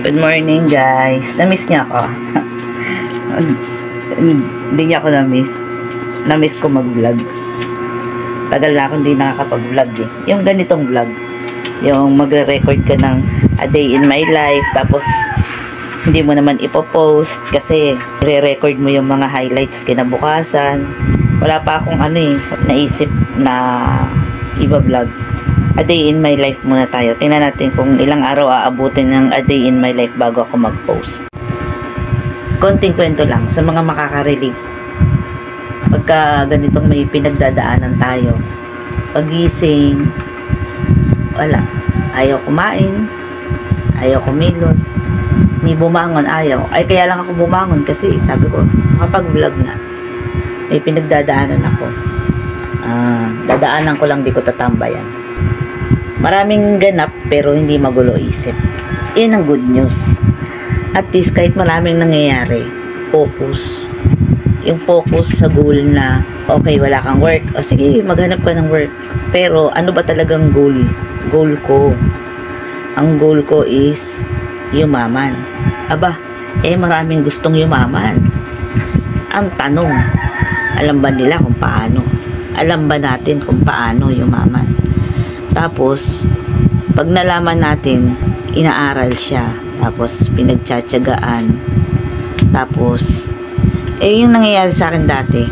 Good morning guys. Na-miss niya ako. Hindi niya ako na-miss. Na-miss ko mag-vlog. Tagal na akong hindi nakakapag-vlog eh. Yung ganitong vlog. Yung magre-record ka ng a day in my life. Tapos hindi mo naman ipopost kasi re-record mo yung mga highlights kinabukasan. Wala pa akong naisip na iba-vlog. A day in my life muna tayo. Tingnan natin kung ilang araw aabutin ng a day in my life bago ako mag-post. Konting kwento lang sa mga makaka-relate. Pagka ganitong may pinagdadaanan tayo. Pagising, wala. Ayaw kumain, ayaw kumilos, ni bumangon ayaw. Ay kaya lang ako bumangon kasi sabi ko, makapag-vlog na. May pinagdadaanan ako. Dadaanan ko lang, di ko tatambayan. Maraming ganap pero hindi magulo isip. Yan ang good news. At least kahit maraming nangyayari, focus. Yung focus sa goal na okay, wala kang work. O sige, maghanap ka ng work. Pero ano ba talagang goal? Goal ko. Ang goal ko is yumaman. Aba, maraming gustong yumaman. Ang tanong, alam ba nila kung paano? Alam ba natin kung paano yumaman? Tapos, pag nalaman natin, inaaral siya. Tapos, pinagtsatsagaan. Tapos, yung nangyayari sa akin dati,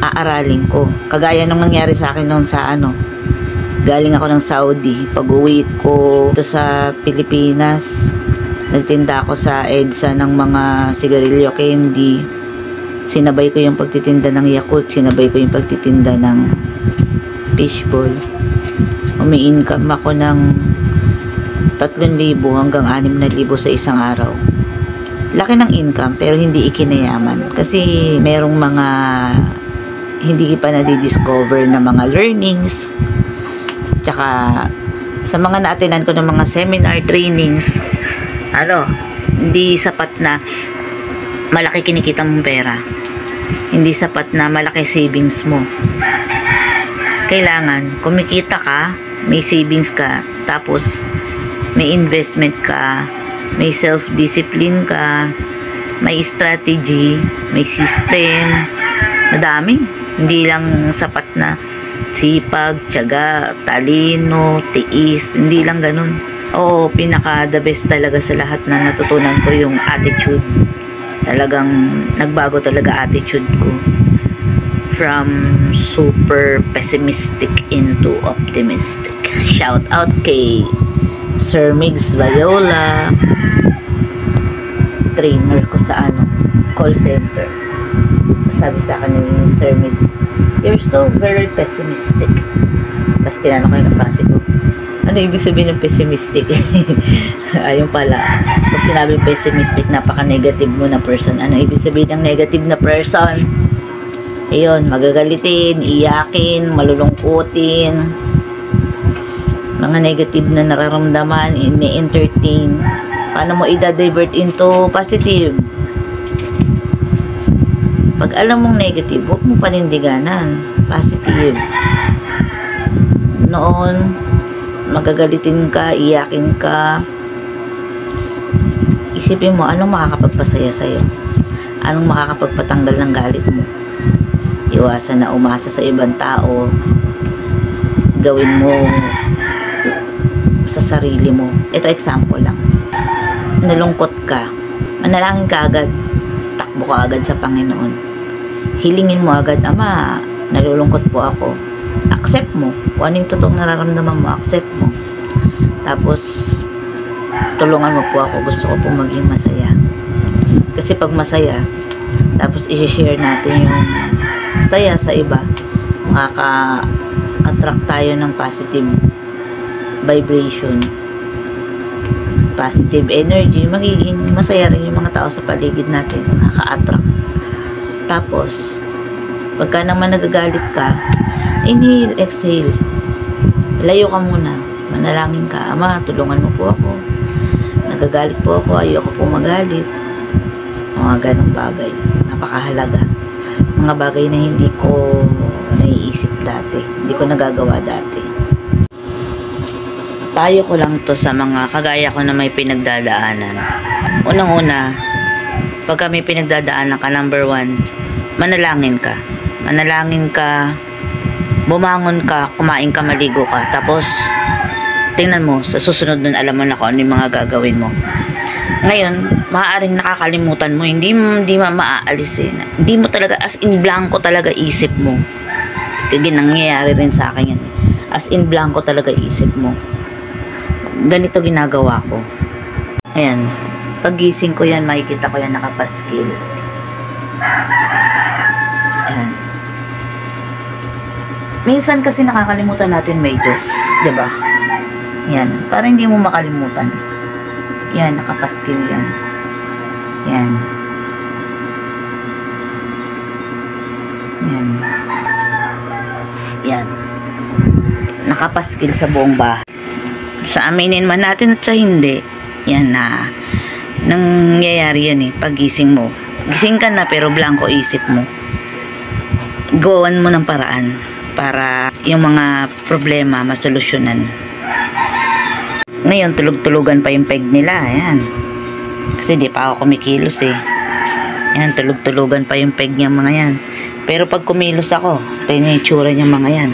aaralin ko. Kagaya nung nangyari sa akin noon sa galing ako ng Saudi. Pag-uwi ko ito sa Pilipinas, nagtinda ako sa EDSA ng mga sigarilyo candy. Sinabay ko yung pagtitinda ng Yakult. Sinabay ko yung pagtitinda ng fishball. Umi-income ako ng 3,000 hanggang 6,000 sa isang araw. Laki ng income pero hindi ikinayaman kasi merong mga hindi pa na-discover na mga learnings. Tsaka sa mga naatinan ko ng mga seminar trainings, hindi sapat na malaki kinikita mong pera. Hindi sapat na malaki savings mo. Kailangan kumikita ka, may savings ka, tapos may investment ka, may self-discipline ka, may strategy, may system, madami. Hindi lang sapat na sipag, tiyaga, talino, tiis, hindi lang ganun. Oo, pinaka the best talaga sa lahat na natutunan ko yung attitude. Talagang nagbago talaga attitude ko. From super pessimistic into optimistic. Shout out kay Sir Migs Viola, trainer ko sa call center. Sabi sa akin ni Sir Migs, you're so very pessimistic. Tapos tinanong ko yung kaklase ko, ano ibig sabihin ng pessimistic? Ayun pala, pag sinabing pessimistic, napaka-negative mo na person. Ano ibig sabihin ng negative na person? Ayun, magagalitin, iyakin, malulungkutin, mga negative na nararamdaman, ini-entertain. Paano mo i-divert into positive? Pag alam mong negative, huwag mo panindiganan. Positive. Noon, magagalitin ka, iyakin ka. Isipin mo, anong makakapagpasaya sa'yo? Anong makakapagpatanggal ng galit mo? Iwasan na umasa sa ibang tao. Gawin mo sa sarili mo. Ito example lang. Nalungkot ka, manalangin ka agad, takbo ka agad sa Panginoon. Hilingin mo agad, Ama, nalulungkot po ako. Accept mo. Kung ano yung totoong nararamdaman mo, accept mo. Tapos, tulungan mo po ako. Gusto ko po maging masaya. Kasi pag masaya, tapos i-share natin yung saya sa iba, makaka-attract tayo ng positive vibration, positive energy, magiging masaya rin yung mga tao sa paligid natin, makaka-attract. Tapos pagka naman nagagalit ka, inhale, exhale, layo ka muna, manalangin ka, Ama, tulungan mo po ako, nagagalit po ako, ayoko po magalit. Mga ganong bagay, napakahalaga. Mga bagay na hindi ko naiisip dati, hindi ko nagagawa dati. Payo ko lang to sa mga kagaya ko na may pinagdadaanan. Unang-una, pagka may pinagdadaanan ka, number 1, manalangin ka. Manalangin ka, bumangon ka, kumain ka, maligo ka. Tapos, tingnan mo, sa susunod nun, alam mo na kung ano yung mga gagawin mo. Ngayon, maaaring nakakalimutan mo, hindi maaalis eh. Hindi mo talaga, as in blanco talaga isip mo. Kaya nangyayari rin sa akin yan. As in blanco talaga isip mo. Ganito ginagawa ko. Ayan, pagising ko yan, makikita ko yan nakapaskil. Ayan. Minsan kasi nakakalimutan natin may Diyos, diba? Yan, para hindi mo makalimutan. Yan, nakapaskil yan. Yan. Yan. Yan. Nakapaskil sa buong bahay. Sa aminin man natin at sa hindi, yan na nangyayari yan eh, pagising mo. Gising ka na pero blanco isip mo. Gawan mo ng paraan para yung mga problema masolusyonan. Ngayon, tulog-tulugan pa yung peg nila. Ayan. Kasi di pa ako kumikilos eh. Ayan, tulog-tulugan pa yung peg niya mga yan. Pero pag kumilos ako, ito yung itsura niya mga yan.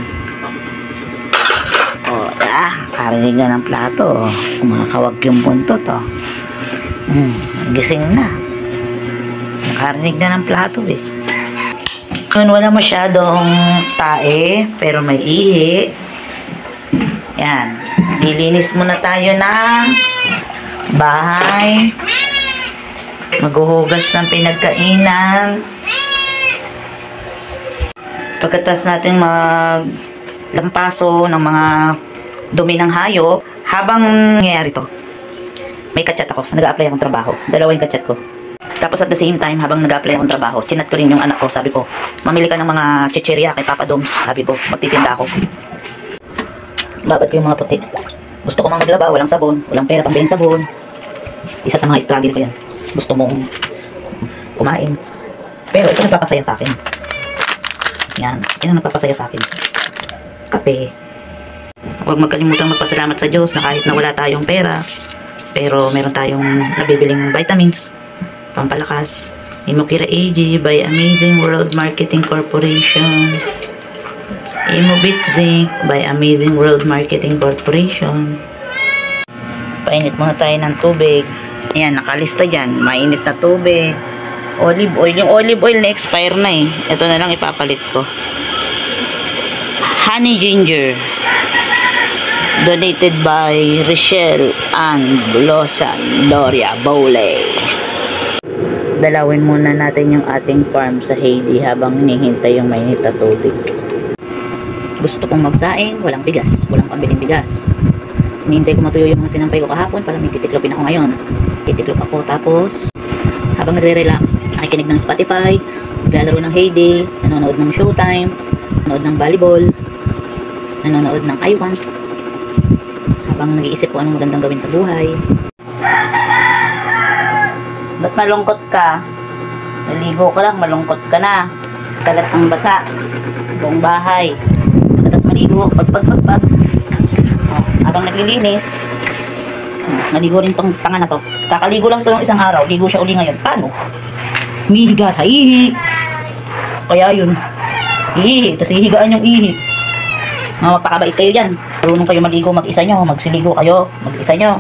O, karinig na ng plato. Kumakawag yung buntot. Gising na. Nakarinig na ng plato eh. Ngayon, wala masyadong tae, pero may ihi. Yan. Lilinis muna tayo ng bahay. Maghuhugas ng pinagkainan. Pagkatapos natin maglampaso ng mga dumi ng hayop, habang nangyayari to, may kachat ako. Nag-a-apply akong trabaho. Dalawa yung kachat ko. Tapos at the same time, habang nag-a-apply akong trabaho, chinat ko rin yung anak ko. Sabi ko, mamili ka ng mga chicheria kay Papa Doms. Sabi ko, magtitinda ako. Babad ko yung mga puti. Gusto ko mang maglaba, walang sabon, walang pera pambiling sabon. Isa sa mga struggle ko yan. Gusto mong kumain. Pero ito nagpapasaya sa akin. Yan, yan ang nagpapasaya sa akin. Kape. Huwag magkalimutang magpasalamat sa Diyos na kahit na wala tayong pera, pero meron tayong nabibiling vitamins, pampalakas. Imokira AG by Amazing World Marketing Corporation. Imobit Zinc by Amazing World Marketing Corporation. Painit muna tayo ng tubig. Ayan, nakalista dyan. Mainit na tubig. Olive oil. Yung olive oil na expire na eh. Ito na lang ipapalit ko. Honey ginger. Donated by Richelle and Lawson Doria Bowley. Dalawin muna natin yung ating farm sa Haiti habang hinihintay yung mainit na tubig. Gusto kong magsaing, walang bigas, walang pambiling bigas. Hinihintay ko matuyo yung mga sinampay ko kahapon para may titiklopin ako ngayon. Titiklop ako, tapos habang nagre-relax, nakikinig ng Spotify, naglalaro ng Heyday, nanonood ng Showtime, nanonood ng volleyball, nanonood ng I Want, habang nag-iisip ko anong magandang gawin sa buhay. Ba't malungkot ka? Naligo ka lang, malungkot ka na. Kalat ang basa, buong bahay. Pagkatapos maligo, pagpag. Habang naglilinis, naligo rin tong tanga na to. Kakaligo lang to ng isang araw, ligo siya uli ngayon. Paano? Humihiga sa ihi. Kaya yun, ihi, tapos hihigaan yung ihi. Magpakabait kayo dyan. Marunong kayo maligo mag-isa nyo, magsiligo kayo mag-isa nyo.